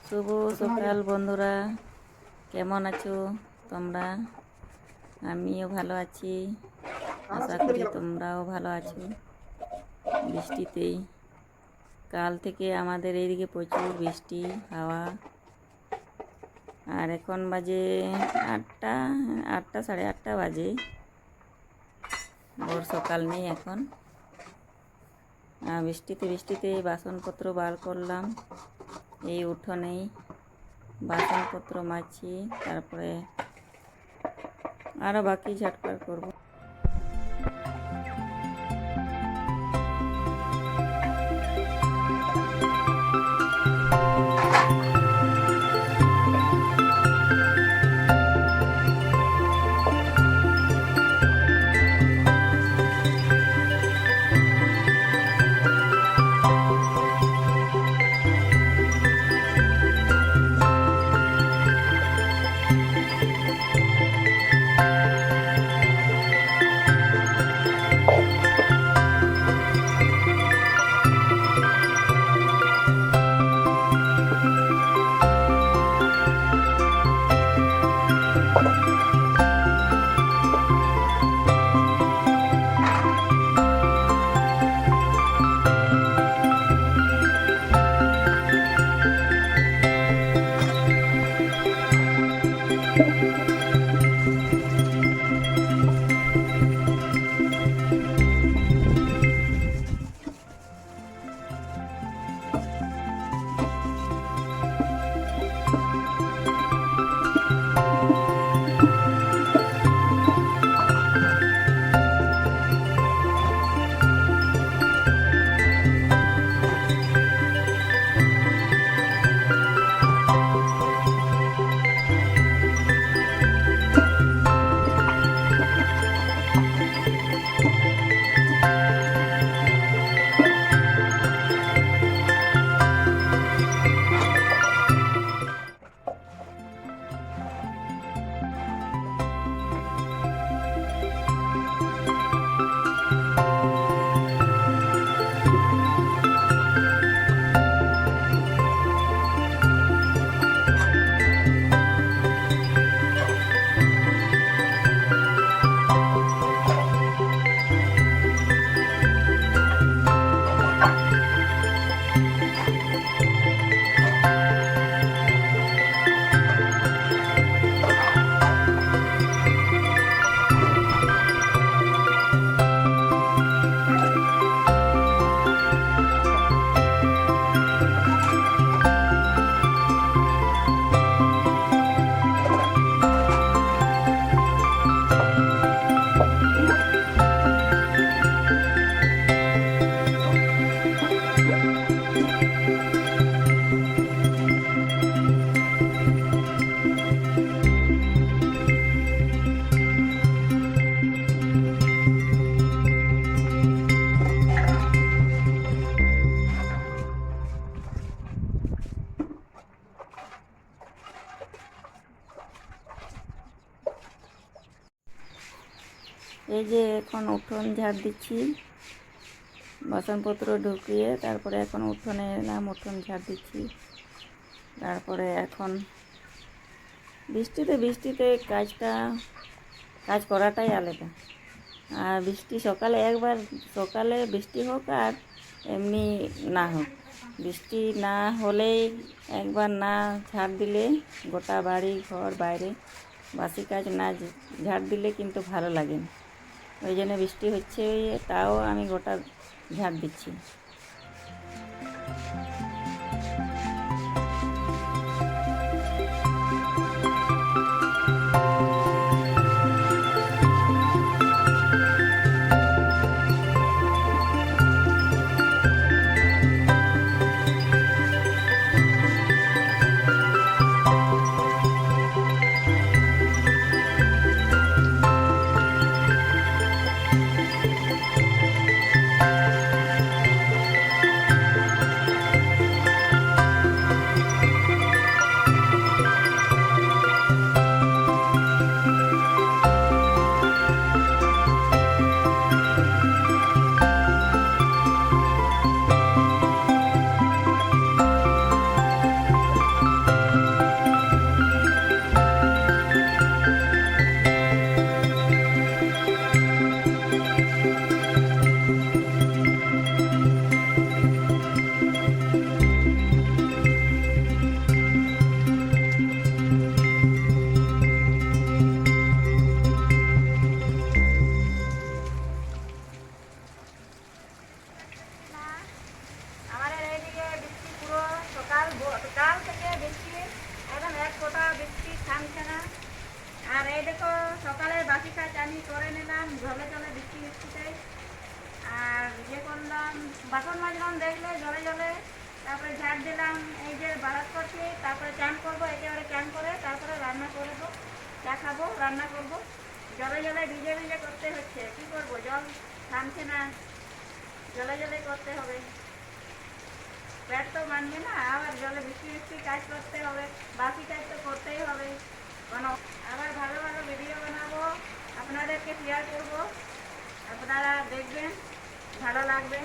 শুভ সকাল বন্ধুরা, কেমন আছো তোমরা? আমিও ভালো আছি, আশা করি তোমরাও ভালো আছো। বৃষ্টিতেই কাল থেকে আমাদের এইদিকে প্রচুর বৃষ্টি, হাওয়া। আর এখন বাজে 8টা, 8:30 বাজে। ওর সকাল নেই এখন। বৃষ্টিতে বাসনপত্র বার করলাম। এই উঠোনেই বাসনপত্র মাজছি, তারপরে আরও বাকি ঝাটপাট করব। এই যে এখন উঠোন ঝাড় দিচ্ছি, বাসনপত্র ঢুকিয়ে তারপরে এখন উঠোনে এলাম, উঠোন ঝাড় দিচ্ছি। তারপরে এখন বৃষ্টিতে কাজ করাটাই আলাদা। আর বৃষ্টি সকালে বৃষ্টি হোক আর এমনি না হোক, বৃষ্টি না হলেই একবার না ঝাড় দিলে গোটা বাড়ি ঘর বাইরে বাসি কাজ না ঝাড় দিলে কিন্তু ভালো লাগে না। ওই জন্য বৃষ্টি হচ্ছে, তাও আমি গোটা ঝাড় দিচ্ছি। কাল থেকে বৃষ্টি, একদম এক ফোঁটা বৃষ্টি থামছে না। আর এই দেখো সকালে বাসি কাজ আমি করে নিলাম জলে জলে বৃষ্টি বৃষ্টিতে। আর ইয়ে করলাম, বাসন মাজলাম দেখলে জলে জলে, তারপরে ঝাড় দিলাম, এই যে বারাত করছি, তারপরে চান করবো, একেবারে চান করে তারপরে রান্না করবো, চা খাবো, রান্না করবো। জলে জলে ভিজে ভিজে করতে হচ্ছে, কী করবো, জল থামছে না, জলে জলে করতে হবে। পেট তো মানবে না, আবার জলে বৃষ্টি বৃষ্টি কাজ করতে হবে, বাকি কাজ তো করতেই হবে। কোনো আবার ভালো ভালো ভিডিও বানাবো, আপনাদেরকে শেয়ার করবো, আপনারা দেখবেন, ভালো লাগবে।